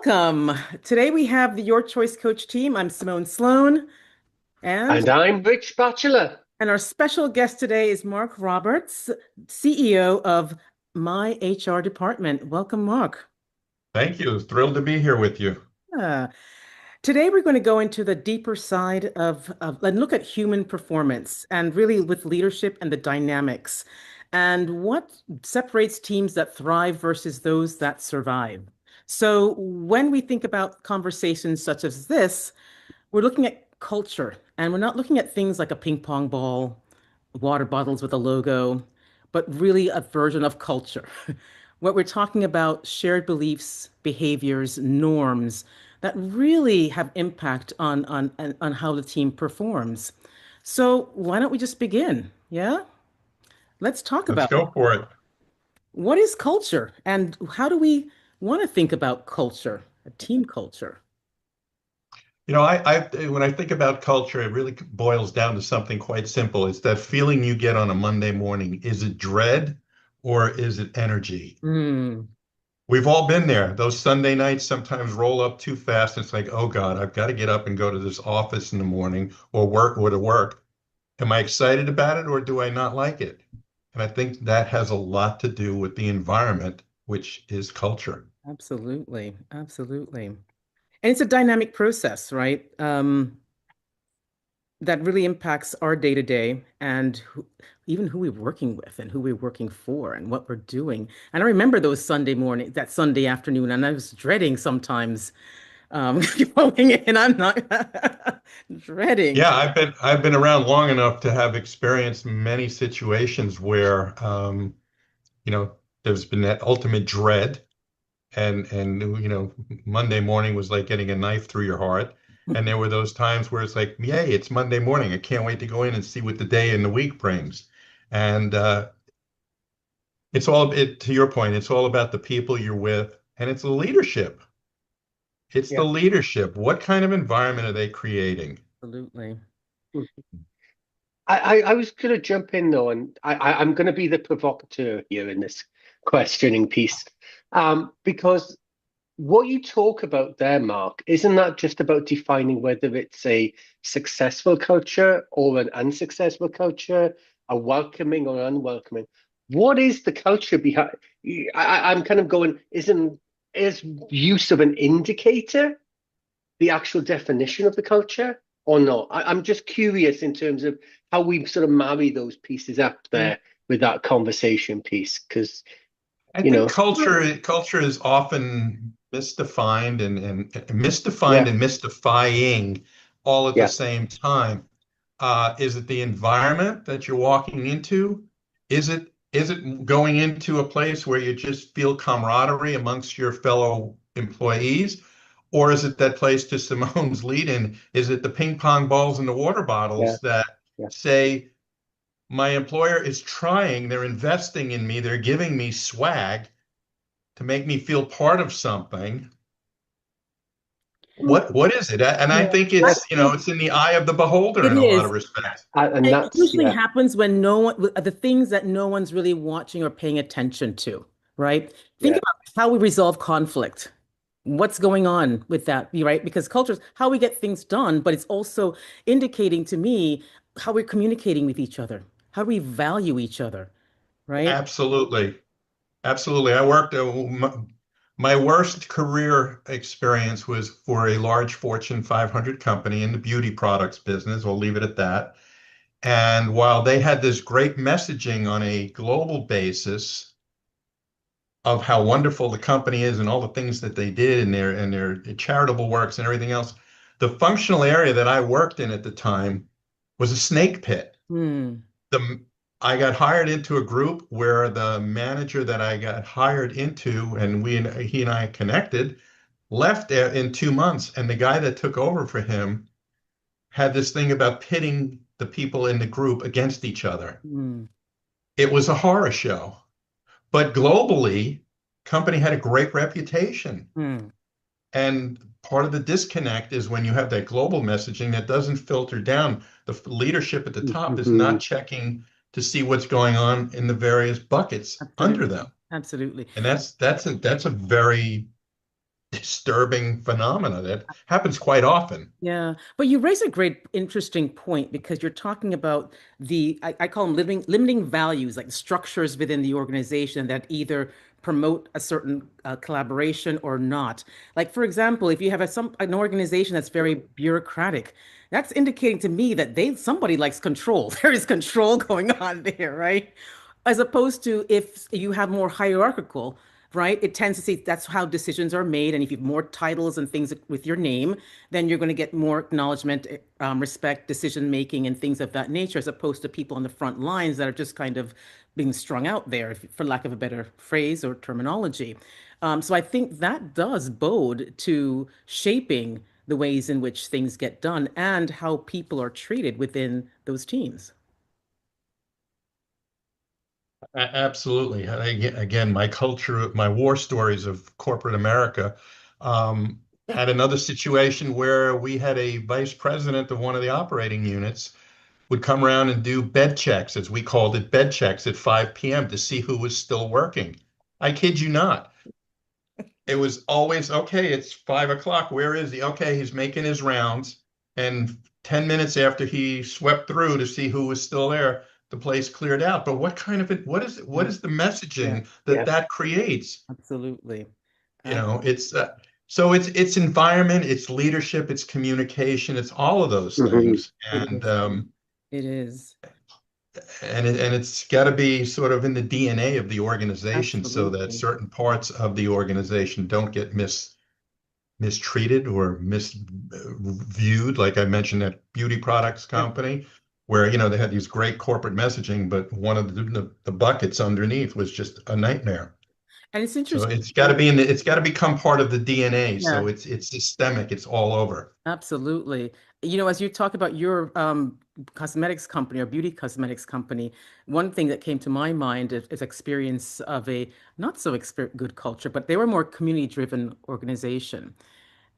Welcome. Today we have the Your Choice Coach team. I'm Simone Sloan, and And I'm Rich Bachelor. and our special guest today is Mark Roberts, CEO of My HR Department. Welcome, Mark. Thank you. Thrilled to be here with you. Uh, Today we're going to go into the deeper side of and look at human performance and really with leadership and the dynamics and what separates teams that thrive versus those that survive. So when we think about conversations such as this, we're looking at culture, and we're not looking at things like a ping pong ball, water bottles with a logo, but really a version of culture. What we're talking about, shared beliefs, behaviors, norms that really have impact on how the team performs. So why don't we just begin? Yeah? Let's talk Let's about it. go for it. What is culture and how do we want to think about culture, a team culture? When I think about culture, it really boils down to something quite simple. It's that feeling you get on a Monday morning. Is it dread or is it energy? Hmm. We've all been there. Those Sunday nights sometimes roll up too fast. It's like, oh God, I've got to get up and go to this office in the morning or to work. Am I excited about it or do I not like it? And I think that has a lot to do with the environment, which is culture. Absolutely. Absolutely. And it's a dynamic process, right? That really impacts our day to day and even who we're working with and who we're working for and what we're doing. And I remember those Sunday morning, that Sunday afternoon, and I was dreading sometimes going in. I'm not dreading. Yeah, I've been around long enough to have experienced many situations where you know, there's been that ultimate dread and Monday morning was like getting a knife through your heart. And there were those times where it's like, yay, it's Monday morning. I can't wait to go in and see what the day and the week brings. And to your point, it's all about the people you're with and it's the leadership. It's the Yeah. leadership. What kind of environment are they creating? Absolutely. I was going to jump in though, and I'm going to be the provocateur here in this questioning piece, because what you talk about there, Mark, isn't that just about defining whether it's a successful culture or an unsuccessful culture, a welcoming or unwelcoming? What is the culture behind? I'm kind of going, is use of an indicator the actual definition of the culture or not? I'm just curious in terms of how we sort of marry those pieces up Mm. there with that conversation piece, because I you think know, culture is often misdefined yeah, and mystifying all at the yeah, same time. Is it the environment that you're walking into? Is it going into a place where you just feel camaraderie amongst your fellow employees? Or is it that place to Simone's lead in? Is it the ping pong balls and the water yeah, bottles that yeah. say, my employer is trying, they're investing in me, they're giving me swag to make me feel part of something. What is it? And I Yeah, think I it's, think it's in the eye of the beholder it in a lot is. of respects. and It that's usually yeah, happens when no one, the things that no one's really watching or paying attention to, right? Think yeah. about how we resolve conflict. What's going on with that, right? Because culture is how we get things done, but it's also indicating to me how we're communicating with each other, how we value each other, right? Absolutely. Absolutely. My worst career experience was for a large Fortune 500 company in the beauty products business. We'll leave it at that. And while they had this great messaging on a global basis of how wonderful the company is and all the things that they did and their charitable works and everything else, the functional area that I worked in at the time was a snake pit. Hmm. the I got hired into a group where the manager that I got hired into, and he and I connected, left there in 2 months, and the guy that took over for him had this thing about pitting the people in the group against each other. Hmm. It was a horror show, but globally, company had a great reputation, Hmm. and part of the disconnect is when you have that global messaging that doesn't filter down. The leadership at the top is Mhm. not checking to see what's going on in the various buckets under Absolutely. them. Absolutely. And that's a very disturbing phenomena that happens quite often. Yeah, but you raise a great, interesting point because you're talking about I call them limiting values, like structures within the organization that either promote a certain collaboration or not. Like, for example, if you have an organization that's very bureaucratic, that's indicating to me that somebody likes control. There is control going on there, right? As opposed to if you have more hierarchical, right? It tends to see that's how decisions are made. And if you have more titles and things with your name, then you're going to get more acknowledgement, respect, decision making, and things of that nature, as opposed to people on the front lines that are just kind of being strung out there, for lack of a better phrase or terminology. So I think that does bode to shaping the ways in which things get done and how people are treated within those teams. Absolutely. Again, my culture, my war stories of corporate America, had another situation where we had a vice president of one of the operating units would come around and do bed checks, as we called it, bed checks at 5 p.m. to see who was still working. I kid you not. It was always, okay, it's 5 o'clock. Where is he? Okay, he's making his rounds. And 10 minutes after he swept through to see who was still there, the place cleared out. But what kind of it, what Yeah, is the yeah, messaging that Yeah. that creates? absolutely. You Ab- know, so it's environment, it's leadership, it's communication, it's all of those Mhm. things. It And is. It is. it's got to be sort of in the DNA of the organization so that Absolutely. certain parts of the organization don't get mistreated or misviewed. Like I mentioned, that beauty products Yeah. company, where they had these great corporate messaging, but one of the buckets underneath was just a nightmare. And it's So interesting. it's got to become part of the DNA. Yeah. So it's systemic. It's all over. Absolutely. As you talk about your cosmetics company or beauty cosmetics company, one thing that came to my mind is experience of a not so good culture, but they were more community-driven organization.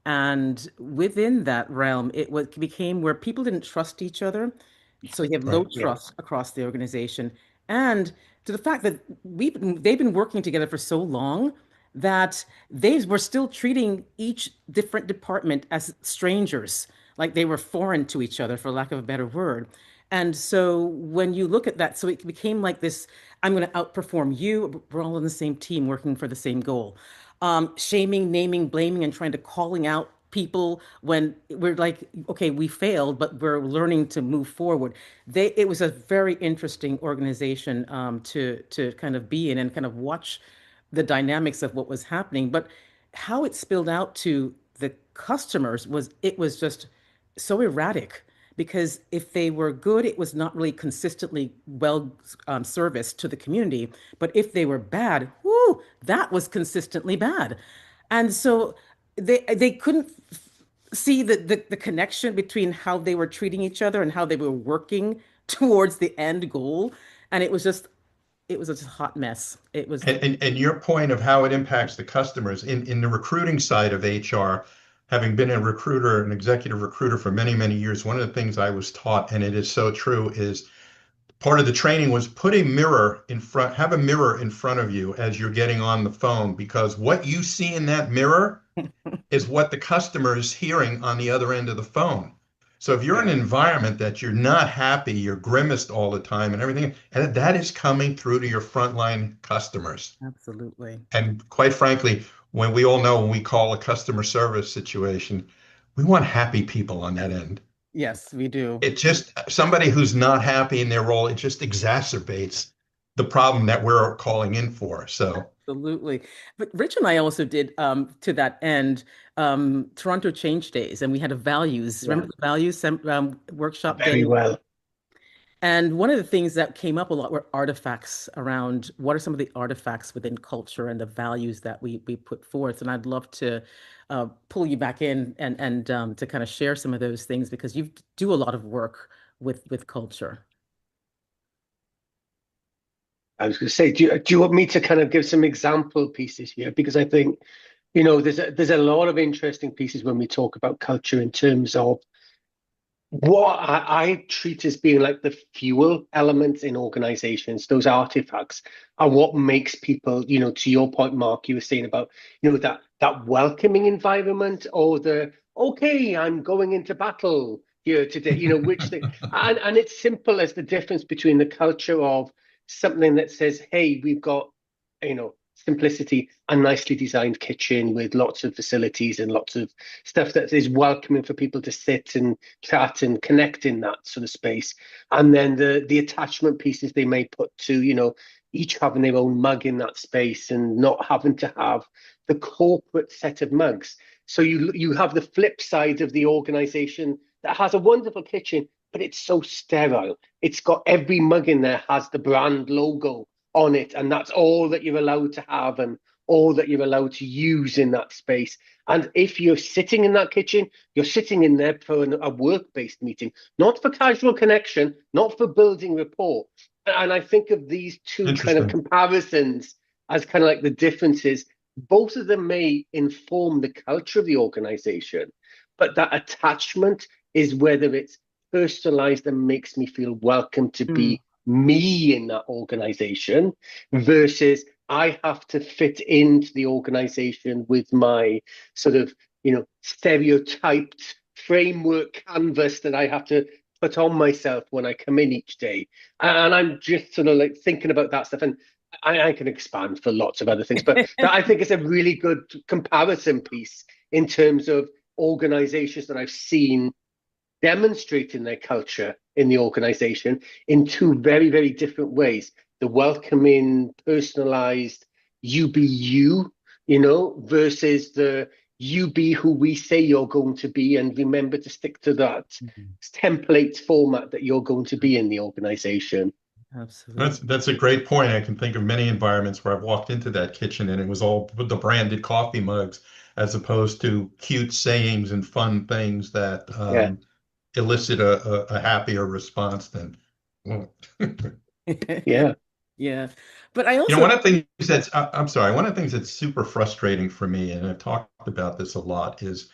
And within that realm, became where people didn't trust each other. So you have low Right. Yeah. trust across the organization. And to the fact that they've been working together for so long that they were still treating each different department as strangers, like they were foreign to each other, for lack of a better word. And so when you look at that, so it became like this, I'm going to outperform you. We're all on the same team working for the same goal. Shaming, naming, blaming, and trying to calling out people when we're like, okay, we failed, but we're learning to move forward. It was a very interesting organization to kind of be in and kind of watch the dynamics of what was happening. But how it spilled out to the customers was just so erratic because if they were good, it was not really consistently well serviced to the community. But if they were bad, whoo, that was consistently bad. And so they couldn't see the connection between how they were treating each other and how they were working towards the end goal. And it was a hot mess. It was, And your point of how it impacts the customers in the recruiting side of HR, having been a recruiter, an executive recruiter for many, many years, one of the things I was taught, and it is so true, is part of the training was put a mirror in front, have a mirror in front of you as you're getting on the phone, because what you see in that mirror is what the customer is hearing on the other end of the phone. So if you're in Yeah. an environment that you're not happy, you're grimaced all the time and everything, and that is coming through to your frontline customers. absolutely. And quite frankly, when we call a customer service situation, we want happy people on that end. Yes, we do. It just somebody who's not happy in their role, it just exacerbates the problem that we're calling in for. So Absolutely. But Rich and I also did, to that end, Toronto Change Days, and we had a values. Yeah. Remember the values workshop Very day? well. And one of the things that came up a lot were artifacts around what are some of the artifacts within culture and the values that we put forth. And I'd love to pull you back in and to kind of share some of those things because you do a lot of work with culture. I was going to say, do you want me to kind of give some example pieces here? Because I think, there's a lot of interesting pieces when we talk about culture in terms of what I treat as being like the fuel elements in organizations, those artifacts are what makes people, to your point, Mark, you were saying about, that that welcoming environment, or the okay, I'm going into battle here today, which thing. And it's simple as the difference between the culture of something that says, hey, we've got, simplicity, a nicely designed kitchen with lots of facilities and lots of stuff that is welcoming for people to sit and chat and connect in that sort of space. And then the attachment pieces they may put to, each having their own mug in that space and not having to have the corporate set of mugs. So you have the flip side of the organization that has a wonderful kitchen, but it's so sterile. It's got every mug in there has the brand logo on it, and that's all that you're allowed to have and all that you're allowed to use in that space. And if you're sitting in that kitchen, you're sitting in there for a work-based meeting, not for casual connection, not for building rapport. And I think of these two kind of Interesting. comparisons as kind of like the differences. Both of them may inform the culture of the organization, but that attachment is whether it's personalized and makes me feel welcome to Mm. be me in that organization versus I have to fit into the organization with my sort of, stereotyped framework canvas that I have to put on myself when I come in each day. And I'm just sort of like thinking about that stuff. And I can expand for lots of other things, but that I think is a really good comparison piece in terms of organizations that I've seen demonstrating their culture in the organization in two very, very different ways. The welcoming, personalized, you be you, versus the you be who we say you're going to be, and remember to stick to that Mhm. template format that you're going to be in the organization. Absolutely. That's a great point. I can think of many environments where I've walked into that kitchen and it was all the branded coffee mugs, as opposed to cute sayings and fun things that Yeah, elicit a happier response than. Well, yeah. Yeah. But I you know, also, one of the things that's, I'm sorry, one of the things that's super frustrating for me, and I've talked about this a lot, is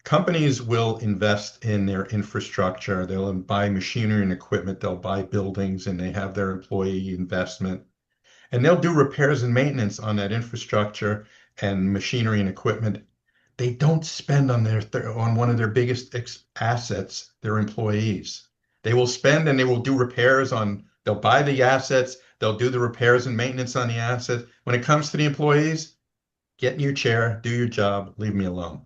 companies will invest in their infrastructure. They'll buy machinery and equipment, they'll buy buildings, and they have their employee investment. And they'll do repairs and maintenance on that infrastructure and machinery and equipment. They don't spend on on one of their biggest assets, their employees. They will spend and they will do repairs on, they'll buy the assets, they'll do the repairs and maintenance on the assets. When it comes to the employees, get in your chair, do your job, leave me alone.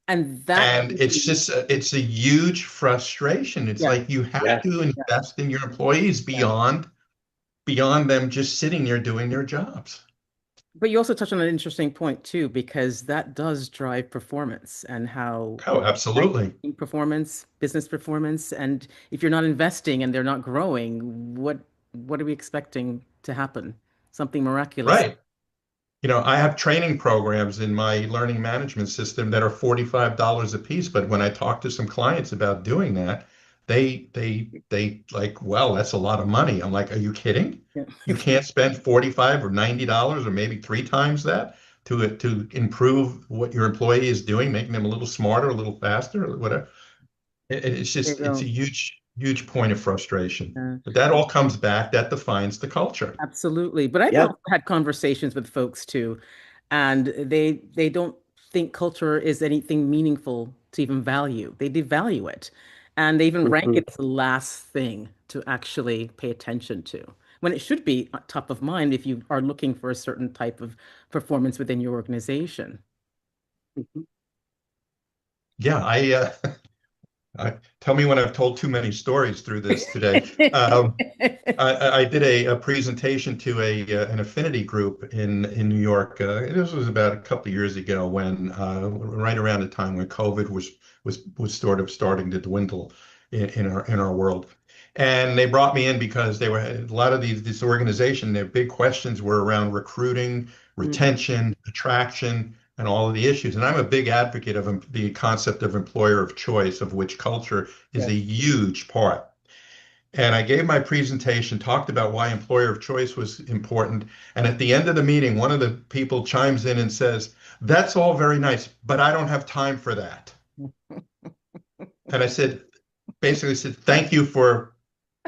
and that And can it's be, just, it's a huge frustration. It's yeah, like you have Yeah, to yeah. invest in your employees yeah. beyond them just sitting there doing their jobs. But you also touch on an interesting point too, because that does drive performance and how Oh, absolutely. team performance, business performance, and if you're not investing and they're not growing, what are we expecting to happen? Something miraculous. Right. You know, I have training programs in my learning management system that are $45 a piece, but when I talk to some clients about doing that, they like, well, that's a lot of money. I'm like, are you kidding? Yeah. You can't spend 45 or $90 or maybe three times that to improve what your employee is doing, making them a little smarter, a little faster, or whatever. It's There just you it's a go. huge point of frustration. Yeah. But that all comes back, that defines the culture. Absolutely. But I've Yeah. also had conversations with folks too, and they don't think culture is anything meaningful to even value. They devalue it. And they even rank Mhm. it as the last thing to actually pay attention to. When it should be top of mind if you are looking for a certain type of performance within your organization. Mhm. Yeah, tell me when I've told too many stories through this today. I did a presentation to an affinity group in New York. This was about a couple of years ago when right around the time when COVID was sort of starting to dwindle in our world. And they brought me in because they were a lot of this organization, their big questions were around recruiting, Mm, retention, attraction, and all of the issues. And I'm a big advocate of the concept of employer of choice, of which culture is Yeah. a huge part. And I gave my presentation, talked about why employer of choice was important. And at the end of the meeting, one of the people chimes in and says, that's all very nice, but I don't have time for that. And I said, basically said, thank you for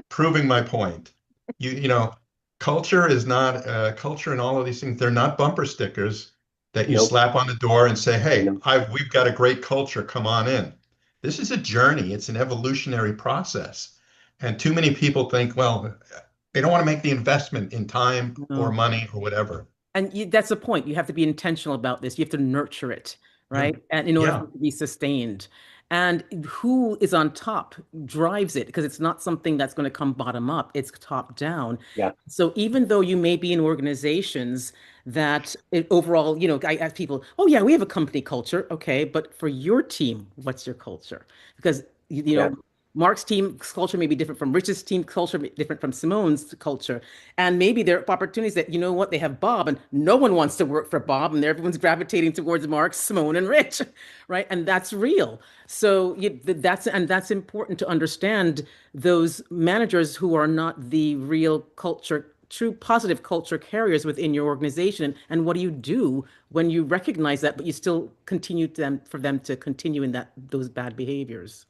proving my point. You know, culture is not culture and all of these things, they're not bumper stickers. that you Nope. slap on the door and say, "Hey, No. we've got a great culture. Come on in." This is a journey. It's an evolutionary process. And too many people think, well, they don't want to make the investment in time or No. money or whatever. And that's the point. You have to be intentional about this. You have to nurture it, Yeah. right? And in order for Yeah. it to be sustained. And who is on top drives it because it's not something that's going to come bottom up, it's top down. Yeah. So even though you may be in organizations that overall, I ask people, oh, yeah, we have a company culture. Okay. But for your team, what's your culture? Because, Yeah. Mark's team culture may be different from Rich's team culture, different from Simone's culture. And maybe there are opportunities that, what, they have Bob and no one wants to work for Bob and everyone's gravitating towards Mark, Simone, and Rich, right? And that's real. So that's important to understand those managers who are not the real culture, true positive culture carriers within your organization. And what do you do when you recognize that, but you still continue for them to continue in those bad behaviors?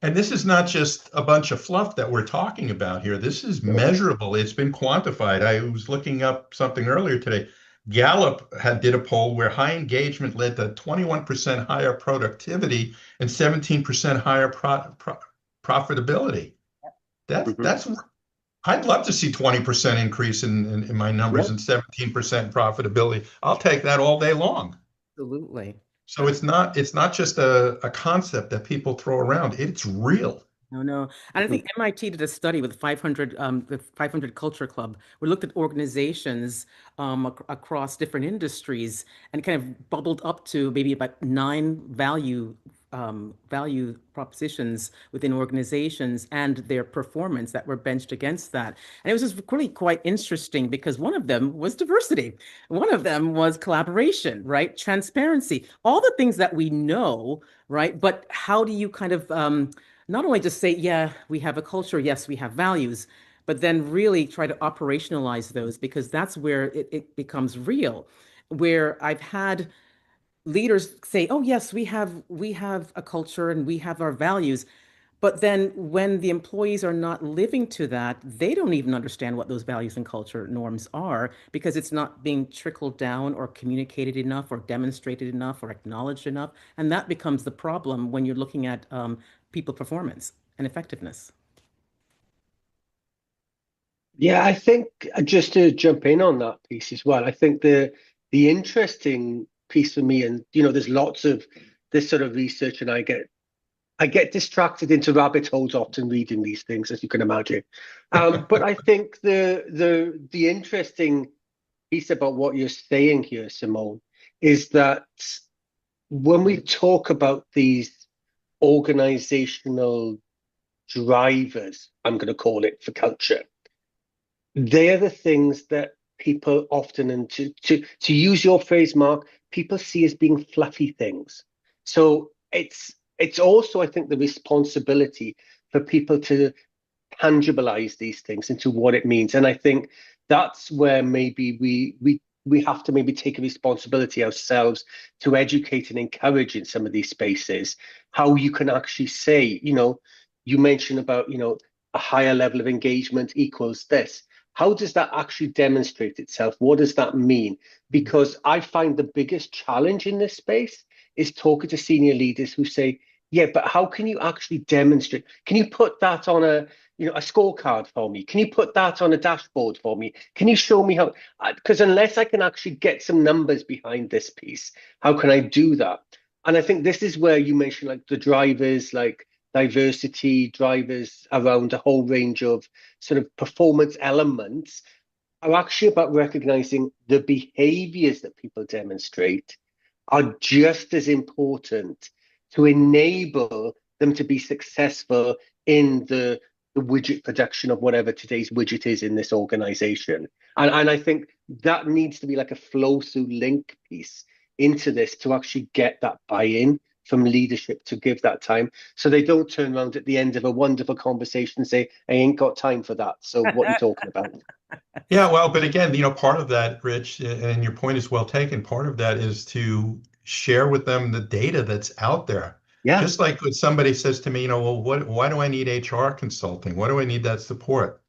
And this is not just a bunch of fluff that we're talking about here. This is Nope. measurable. It's been quantified. I was looking up something earlier today. Gallup did a poll where high engagement led to 21% higher productivity and 17% higher profitability. Hmm. That's I'd love to see 20% increase in my numbers Yeah. and 17% profitability. I'll take that all day long. Absolutely. So it's not just a concept that people throw around. It's real. No, no. And I Hmm. think MIT did a study with 500, the 500 Culture Club. We looked at organizations across different industries and kind of bubbled up to maybe about nine value propositions within organizations and their performance that were benched against that. And it was just really quite interesting because one of them was diversity. One of them was collaboration, right? Transparency, all the things that we know, right? But how do you kind of not only just say, yeah, we have a culture, yes, we have values, but then really try to operationalize those because that's where it becomes real. Where I've had leaders say, oh, yes, we have a culture and we have our values. But then when the employees are not living to that, they don't even understand what those values and culture norms are because it's not being trickled down or communicated enough or demonstrated enough or acknowledged enough. And that becomes the problem when you're looking at people performance and effectiveness. Yeah, I think just to jump in on that piece as well, I think the interesting piece for me, and there's lots of this sort of research, and I get distracted into rabbit holes often reading these things, as you can imagine. But I think the interesting piece about what you're saying here, Simone, is that when we talk about these organizational drivers, I'm going to call it for culture, they're the things that people often, and to use your phrase, Mark, people see as being fluffy things. So it's also, I think, the responsibility for people to tangibilize these things into what it means. And I think that's where maybe we have to maybe take a responsibility ourselves to educate and encourage in some of these spaces how you can actually say, you mentioned about, a higher level of engagement equals this. How does that actually demonstrate itself? What does that mean? Because I find the biggest challenge in this space is talking to senior leaders who say, yeah, but how can you actually demonstrate? Can you put that on a scorecard for me? Can you put that on a dashboard for me? Can you show me how? Because unless I can actually get some numbers behind this piece, how can I do that? And I think this is where you mentioned like the drivers, like diversity drivers around a whole range of sort of performance elements are actually about recognizing the behaviors that people demonstrate are just as important to enable them to be successful in the widget production of whatever today's widget is in this organization. And I think that needs to be like a flow through link piece into this to actually get that buy-in from leadership to give that time so they don't turn around at the end of a wonderful conversation and say, I ain't got time for that. So what are you talking about? Yeah, well, but again, part of that, Rich, and your point is well taken. Part of that is to share with them the data that's out there. Yeah. Just like when somebody says to me, well, why do I need HR consulting? Why do I need that support?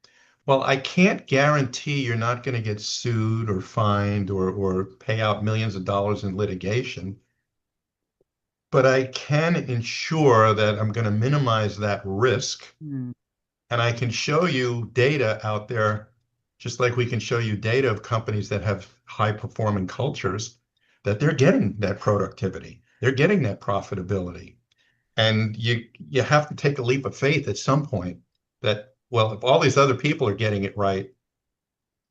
Well, I can't guarantee you're not going to get sued or fined or pay out millions of dollars in litigation, but I can ensure that I'm going to minimize that risk. Mm. And I can show you data out there, just like we can show you data of companies that have high performing cultures, that they're getting that productivity, they're getting that profitability. And you have to take a leap of faith at some point that, well, if all these other people are getting it right,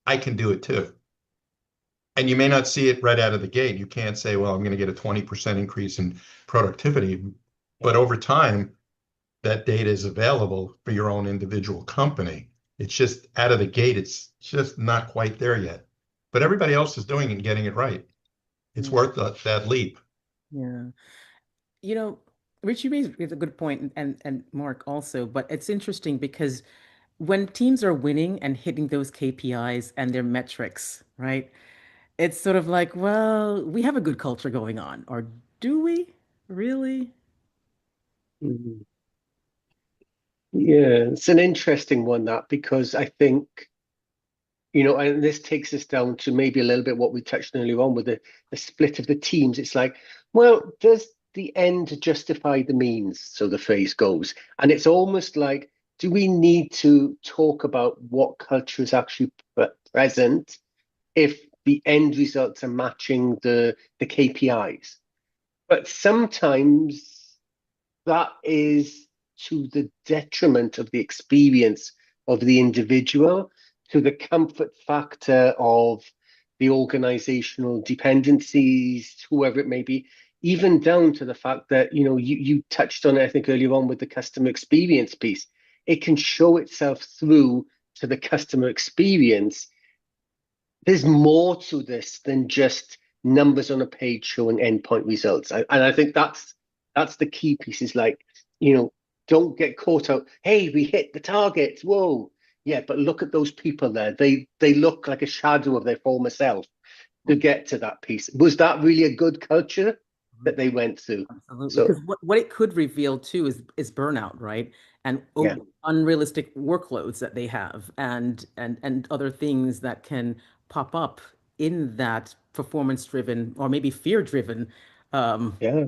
I can do it too. And you may not see it right out of the gate. You can't say, well, I'm going to get a 20% increase in productivity. Yeah. But over time, that data is available for your own individual company. It's just out of the gate, it's just not quite there yet. But everybody else is doing it and getting it right. It's Yeah. worth that leap. Yeah. You know, Rich, you raised a good point, and Mark also, but it's interesting because when teams are winning and hitting those KPIs and their metrics, right? It's sort of like, well, we have a good culture going on, or do we really? Mhm. Yeah, it's an interesting one that because I think, and this takes us down to maybe a little bit what we touched on earlier on with the split of the teams. It's like, well, does the end justify the means? So the phrase goes. And it's almost like, do we need to talk about what culture is actually present if the end results are matching the KPIs? But sometimes that is to the detriment of the experience of the individual, to the comfort factor of the organizational dependencies, whoever it may be, even down to the fact that, you touched on it, I think, earlier on with the customer experience piece. It can show itself through to the customer experience. There's more to this than just numbers on a page showing endpoint results. And I think that's the key piece is like, you know, don't get caught out. Hey, we hit the target. Whoa. Yeah, but look at those people there. They look like a shadow of their former self to get to that piece. Was that really a good culture that they went through? Absolutely. So Because what it could reveal too is burnout, right? And yeah, unrealistic workloads that they have and other things that can pop up in that performance driven or maybe fear driven um, yeah.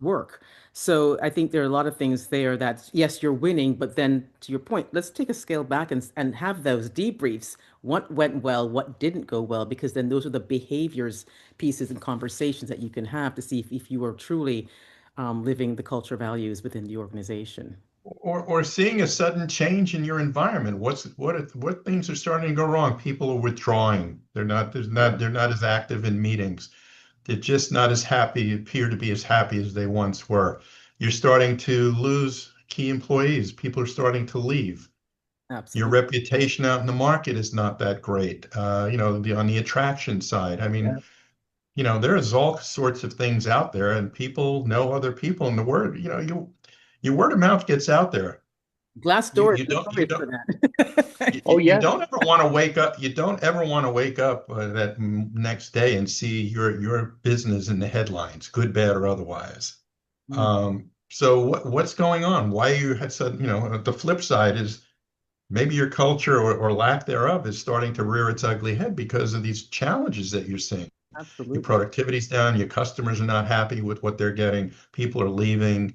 work. So I think there are a lot of things there that, yes, you're winning, but then to your point, let's take a scale back and have those debriefs. What went well, what didn't go well, because then those are the behaviors pieces and conversations that you can have to see if you are truly living the culture values within the organization. Or seeing a sudden change in your environment. What things are starting to go wrong? People are withdrawing. They're not as active in meetings. They're just not as happy, appear to be as happy as they once were. You're starting to lose key employees. People are starting to leave. Your Absolutely. reputation out in the market is not that great. On the attraction side. I mean, Yeah. there's all sorts of things out there, and people know other people, and the word, your word of mouth gets out there. You Glassdoor is you don't you notorious don't for that. Oh you yeah. don't ever want to wake up. You don't ever want to wake up that next day and see your business in the headlines, good, bad, or otherwise. Mm, So what's going on? Why you had said, the flip side is maybe your culture or lack thereof is starting to rear its ugly head because of these challenges that you're seeing. Your absolutely. productivity's down, your customers are not happy with what they're getting, people are leaving,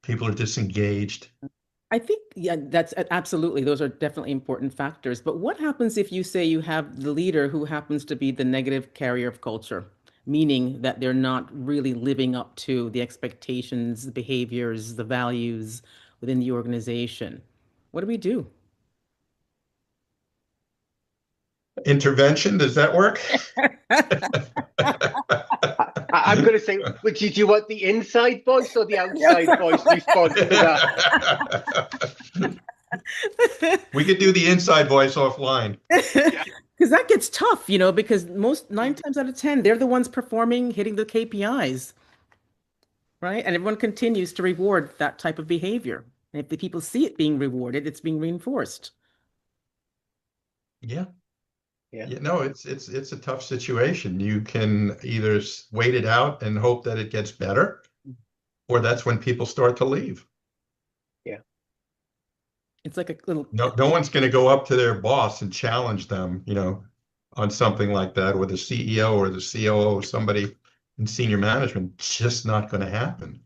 people are disengaged. I think, yeah, that's absolutely, those are definitely important factors. But what happens if you say you have the leader who happens to be the negative carrier of culture, meaning that they're not really living up to the expectations, the behaviors, the values within the organization? What do we do? Intervention, does that work? I'm going to say, which do you want the inside voice or the Yeah. outside voice response to that? We could do the inside voice offline. Yeah. Because that gets tough, because most 9 times out of 10, they're the ones performing, hitting the KPIs, right? And everyone continues to reward that type of behavior. And if the people see it being rewarded, it's being reinforced. Yeah. Yeah. Yeah, no, it's a tough situation. You can either wait it out and hope that it gets better, or that's when people start to leave. Yeah. It's like a little, No one's going to go up to their boss and challenge them, on something like that, or the CEO or the COO, or somebody in senior management. It's just not going to happen.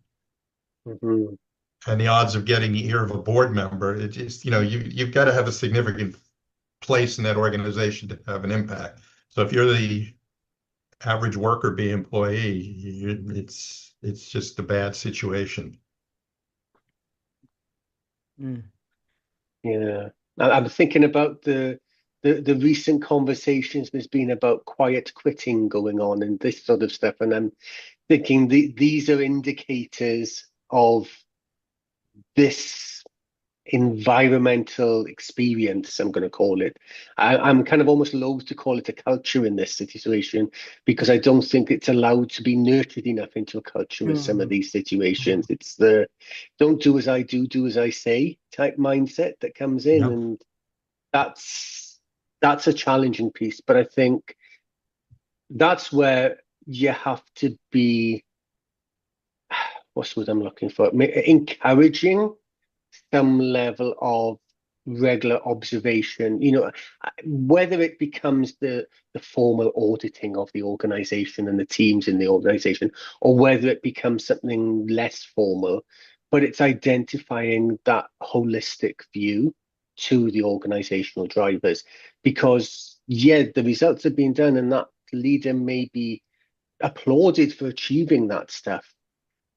Mhm. And the odds of getting the ear of a board member, it just, you've got to have a significant place in that organization to have an impact. So if you're the average worker bee employee, it's just a bad situation. mm, Yeah. I'm thinking about the recent conversations there's been about quiet quitting going on and this sort of stuff, and I'm thinking these are indicators of this environmental experience, I'm going to call it. I'm kind of almost loath to call it a culture in this situation because I don't think it's allowed to be nurtured enough into a culture in some of mm, these situations. It's the don't do as I do, do as I say type mindset that comes in, Yep. and that's a challenging piece. But I think that's where you have to be, what's what I'm looking for? Encouraging some level of regular observation, whether it becomes the formal auditing of the organization and the teams in the organization, or whether it becomes something less formal, but it's identifying that holistic view to the organizational drivers. Because, yeah, the results have been done, and that leader may be applauded for achieving that stuff.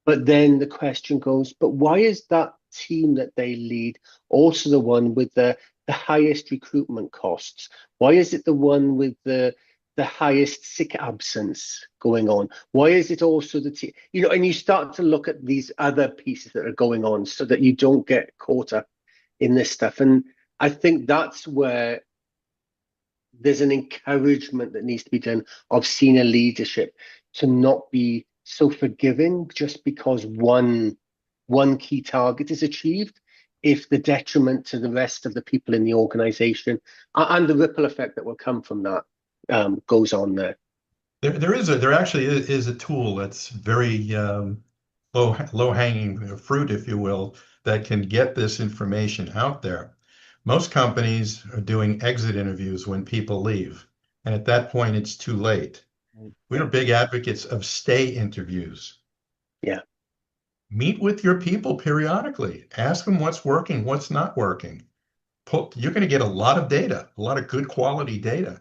But then the question goes, but why is that team that they lead also the one with the highest recruitment costs? Why is it the one with the highest sick absence going on? Why is it also the team? And you start to look at these other pieces that are going on so that you don't get caught up in this stuff. And I think that's where there's an encouragement that needs to be done of senior leadership to not be so forgiving just because one key target is achieved, if the detriment to the rest of the people in the organization and the ripple effect that will come from that goes on there. There actually is a tool that's very low hanging fruit, if you will, that can get this information out there. Most companies are doing exit interviews when people leave, and at that point, it's too late. Yeah, We're big advocates of stay interviews. yeah. Meet with your people periodically. Ask them what's working, what's not working. You're going to get a lot of data, a lot of good quality data.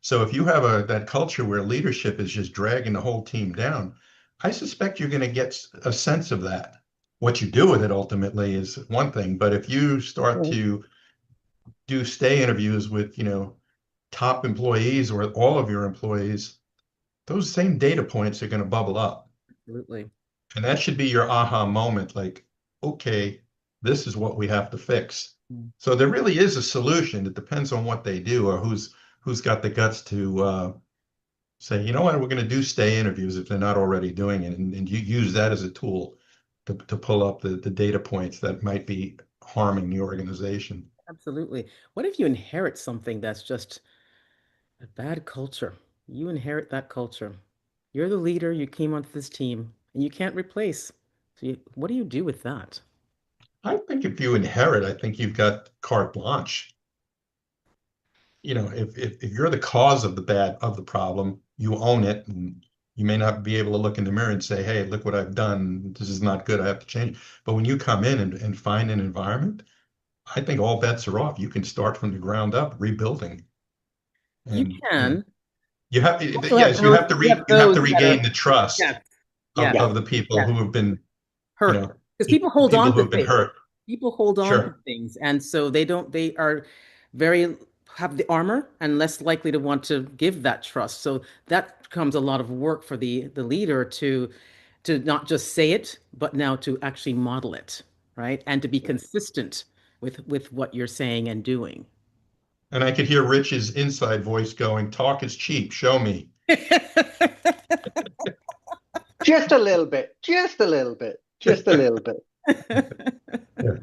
So if you have that culture where leadership is just dragging the whole team down, I suspect you're going to get a sense of that. What you do with it ultimately is one thing, but if you start Mhm. to do stay interviews with, top employees or all of your employees, those same data points are going to bubble up. absolutely. And that should be your aha moment, like, okay, this is what we have to fix. Mm. So there really is a solution. It depends on what they do or who's got the guts to say, you know what, we're going to do stay interviews if they're not already doing it, and you use that as a tool to pull up the data points that might be harming the organization. Absolutely. What if you inherit something that's just a bad culture? You inherit that culture. You're the leader, you came onto this team, and you can't replace. So what do you do with that? I think if you inherit, I think you've got carte blanche. If you're the cause of the problem, you own it, and you may not be able to look in the mirror and say, "Hey, look what I've done. This is not good. I have to change." But when you come in and find an environment, I think all bets are off. You can start from the ground up, rebuilding, You and can you have also have yes, those, you have you have to those that regain are, the trust yes, yes, Yeah. of the people yes, who have been, you hurt. know, Because people the hold people on who to have been things. hurt. People hold on to Sure. things, and so they are very have the armor and less likely to want to give that trust. So that becomes a lot of work for the leader to not just say it, but now to actually model it, right? And to be consistent with what you're saying and doing. And I could hear Rich's inside voice going, "Talk is cheap. Show me." Just a little bit, just a little bit, just a little bit. Yeah.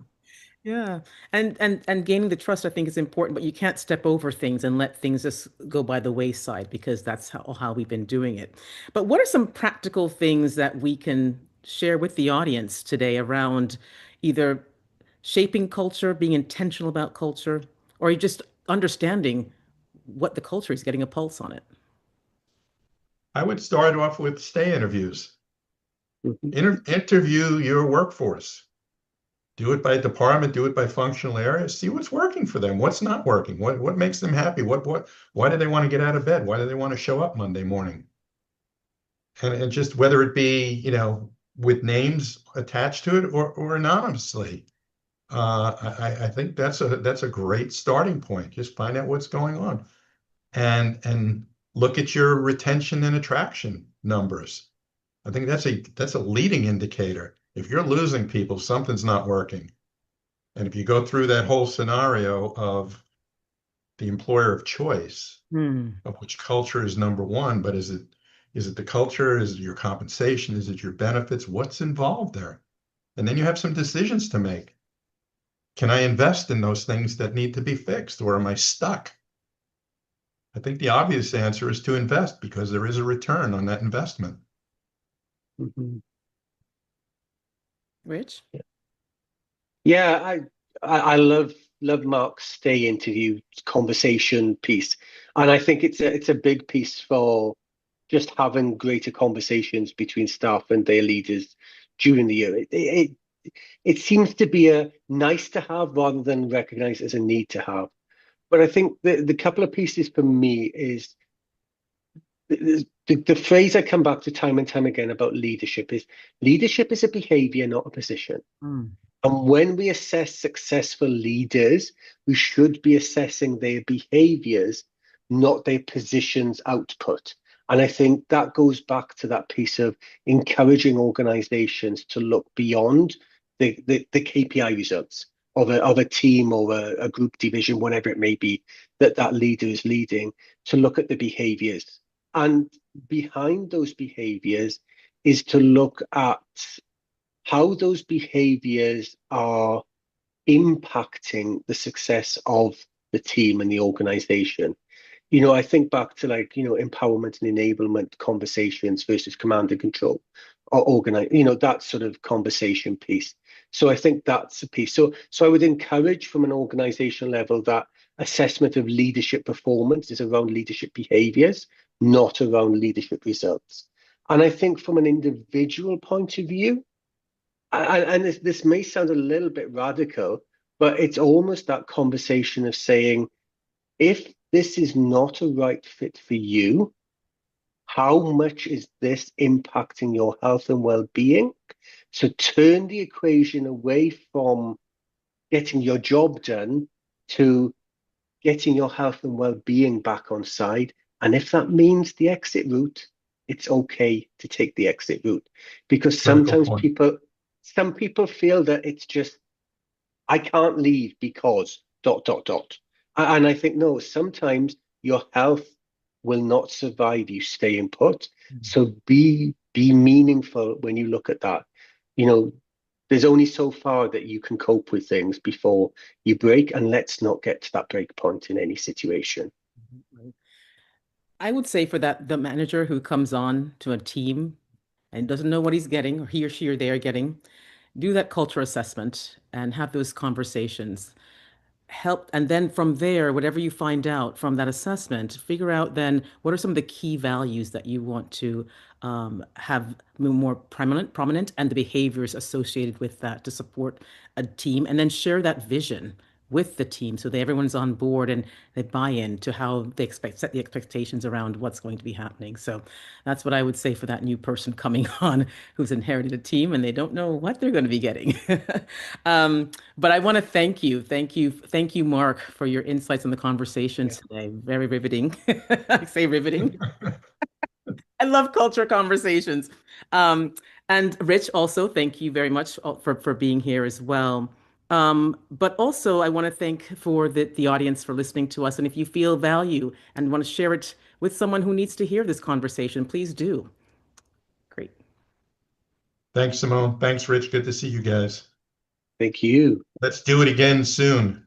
Yeah. And gaining the trust I think is important, but you can't step over things and let things just go by the wayside because that's how we've been doing it. But what are some practical things that we can share with the audience today around either shaping culture, being intentional about culture, or are you just understanding what the culture is, getting a pulse on it? I would start off with stay interviews. Mhm. Interview your workforce. Do it by department, do it by functional area, see what's working for them, what's not working, what makes them happy, why do they want to get out of bed? Why do they want to show up Monday morning? And just whether it be, with names attached to it or anonymously. I think that's a great starting point. Just find out what's going on and look at your retention and attraction numbers. I think that's a leading indicator. If you're losing people, something's not working. And if you go through that whole scenario of the employer of choice, Hmm. of which culture is number one, but is it the culture? Is it your compensation? Is it your benefits? What's involved there? And then you have some decisions to make. Can I invest in those things that need to be fixed, or am I stuck? I think the obvious answer is to invest because there is a return on that investment. Mhm. Rich? Yeah, I love Mark's stay interview conversation piece, and I think it's a big piece for just having greater conversations between staff and their leaders during the year. It seems to be a nice to have rather than recognized as a need to have. But I think the couple of pieces for me is the phrase I come back to time and time again about leadership is a behavior, not a position. Hmm. And when we assess successful leaders, we should be assessing their behaviors, not their positions output. And I think that goes back to that piece of encouraging organizations to look beyond the KPI results of a team or a group division, whatever it may be, that leader is leading, to look at the behaviors. And behind those behaviors is to look at how those behaviors are impacting the success of the team and the organization. I think back to empowerment and enablement conversations versus command and control or organize, that sort of conversation piece. So I think that's a piece. So I would encourage from an organizational level that assessment of leadership performance is around leadership behaviors, not around leadership results. And I think from an individual point of view, and this may sound a little bit radical, but it's almost that conversation of saying, if this is not a right fit for you, how much is this impacting your health and well-being? So turn the equation away from getting your job done to getting your health and well-being back on side. And if that means the exit route, it's okay to take the exit route because Critical sometimes point. some people feel that it's just, I can't leave because dot, dot, dot. And I think, no, sometimes your health will not survive you staying put. So be meaningful when you look at that. You know, there's only so far that you can cope with things before you break, and let's not get to that break point in any situation. I would say for that, the manager who comes on to a team and doesn't know what he's getting, or he or she or they are getting, do that culture assessment and have those conversations. Help, and then from there, whatever you find out from that assessment, figure out then what are some of the key values that you want to have more prominent, and the behaviors associated with that to support a team, and then share that vision with the team so that everyone's on board and they buy in to how they set the expectations around what's going to be happening. So that's what I would say for that new person coming on who's inherited a team and they don't know what they're going to be getting. But I want to thank you, Mark, for your insights on the conversation Yeah. today. Very riveting. I say riveting. I love culture conversations. Um, and Rich, also, thank you very much for being here as well. But also, I want to thank for the audience for listening to us. And if you feel value and want to share it with someone who needs to hear this conversation, please do. Great. Thanks, Simone. Thanks, Rich. Good to see you guys. Thank you. Let's do it again soon.